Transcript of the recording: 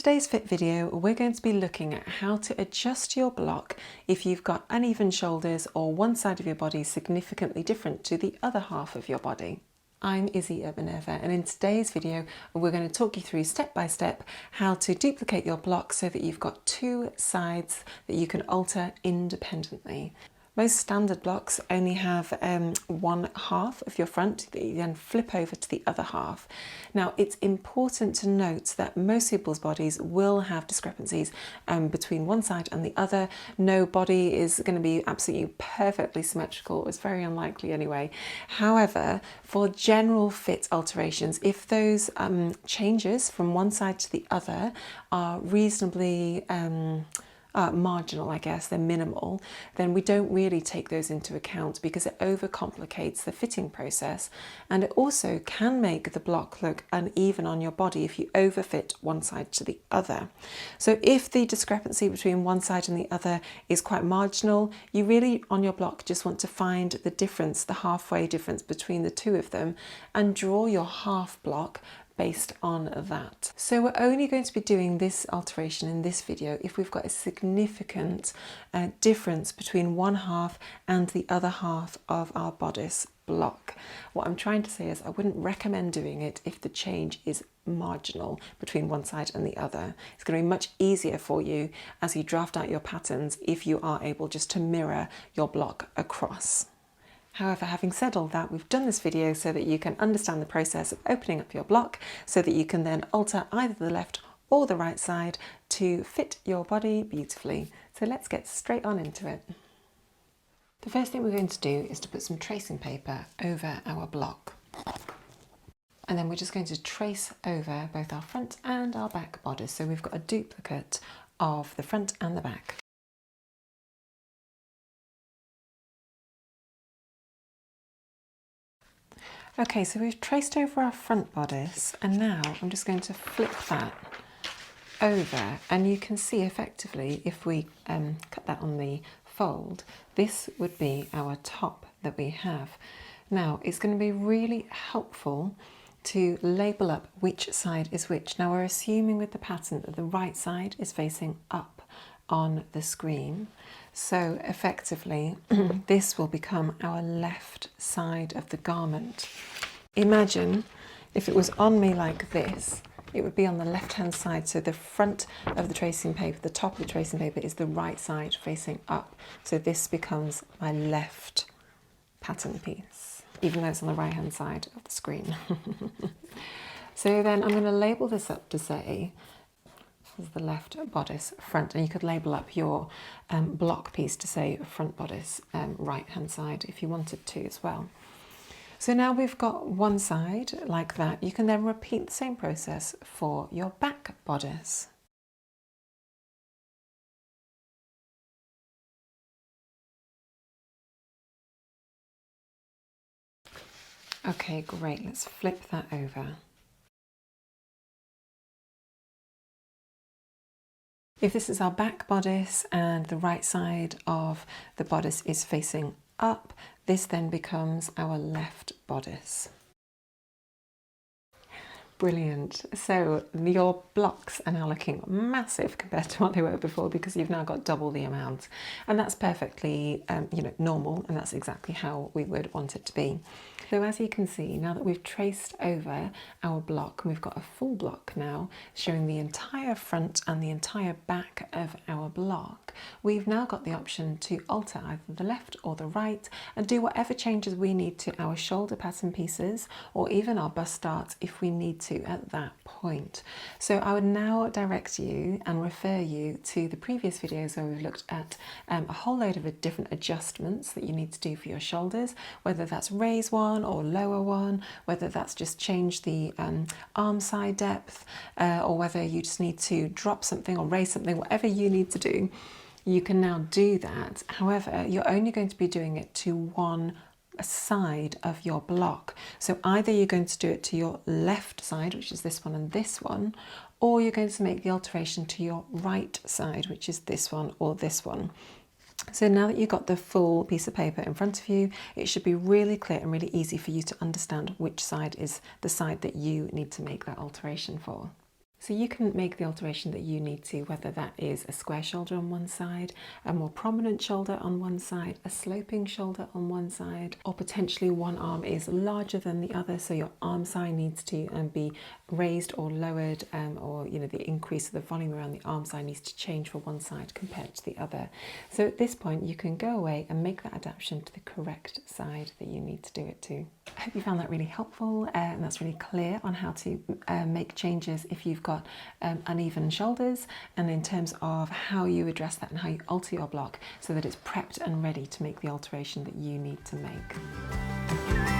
today's fit video, we're going to be looking at how to adjust your block if you've got uneven shoulders or one side of your body significantly different to the other half of your body. I'm Izzy at Minerva, and in today's video we're going to talk you through step by step how to duplicate your block so that you've got two sides that you can alter independently. Most standard blocks only have one half of your front that you then flip over to the other half. Now, it's important to note that most people's bodies will have discrepancies between one side and the other. No body is going to be absolutely perfectly symmetrical. It's very unlikely anyway. However, for general fit alterations, if those changes from one side to the other are reasonably marginal, I guess, they're minimal, then we don't really take those into account because it overcomplicates the fitting process, and it also can make the block look uneven on your body if you overfit one side to the other. So if the discrepancy between one side and the other is quite marginal, you really on your block just want to find the difference, the halfway difference between the two of them, and draw your half block based on that. So we're only going to be doing this alteration in this video if we've got a significant difference between one half and the other half of our bodice block. What I'm trying to say is I wouldn't recommend doing it if the change is marginal between one side and the other. It's going to be much easier for you as you draft out your patterns if you are able just to mirror your block across. However, having said all that, we've done this video so that you can understand the process of opening up your block so that you can then alter either the left or the right side to fit your body beautifully. So let's get straight on into it. The first thing we're going to do is to put some tracing paper over our block. And then we're just going to trace over both our front and our back bodice. So we've got a duplicate of the front and the back. Okay, so we've traced over our front bodice, and now I'm just going to flip that over, and you can see effectively if we cut that on the fold, this would be our top that we have. Now it's going to be really helpful to label up which side is which. Now we're assuming with the pattern that the right side is facing up on the screen. So effectively, this will become our left side of the garment. Imagine if it was on me like this, it would be on the left-hand side. So the front of the tracing paper, the top of the tracing paper is the right side facing up. So this becomes my left pattern piece, even though it's on the right-hand side of the screen. So then I'm going to label this up to say, this is the left bodice front, and you could label up your block piece to say front bodice right hand side if you wanted to as well. So now we've got one side like that. You can then repeat the same process for your back bodice. Okay, great, let's flip that over. If this is our back bodice and the right side of the bodice is facing up, this then becomes our left bodice. Brilliant. So your blocks are now looking massive compared to what they were before because you've now got double the amount, and that's perfectly normal, and that's exactly how we would want it to be. So as you can see, now that we've traced over our block, we've got a full block now showing the entire front and the entire back of our block. We've now got the option to alter either the left or the right and do whatever changes we need to our shoulder pattern pieces or even our bust darts if we need to at that point. So I would now direct you and refer you to the previous videos where we've looked at a whole load of different adjustments that you need to do for your shoulders, whether that's raise one or lower one, whether that's just change the arm side depth, or whether you just need to drop something or raise something, whatever you need to do, you can now do that. However, you're only going to be doing it to one side of your block. So either you're going to do it to your left side, which is this one and this one, or you're going to make the alteration to your right side, which is this one or this one. So now that you've got the full piece of paper in front of you, it should be really clear and really easy for you to understand which side is the side that you need to make that alteration for. So you can make the alteration that you need to, whether that is a square shoulder on one side, a more prominent shoulder on one side, a sloping shoulder on one side, or potentially one arm is larger than the other, so your arm side needs to be raised or lowered, or the increase of the volume around the arm side needs to change for one side compared to the other. So at this point you can go away and make that adaptation to the correct side that you need to do it to. I hope you found that really helpful, and that's really clear on how to make changes if you've got uneven shoulders, and in terms of how you address that and how you alter your block so that it's prepped and ready to make the alteration that you need to make.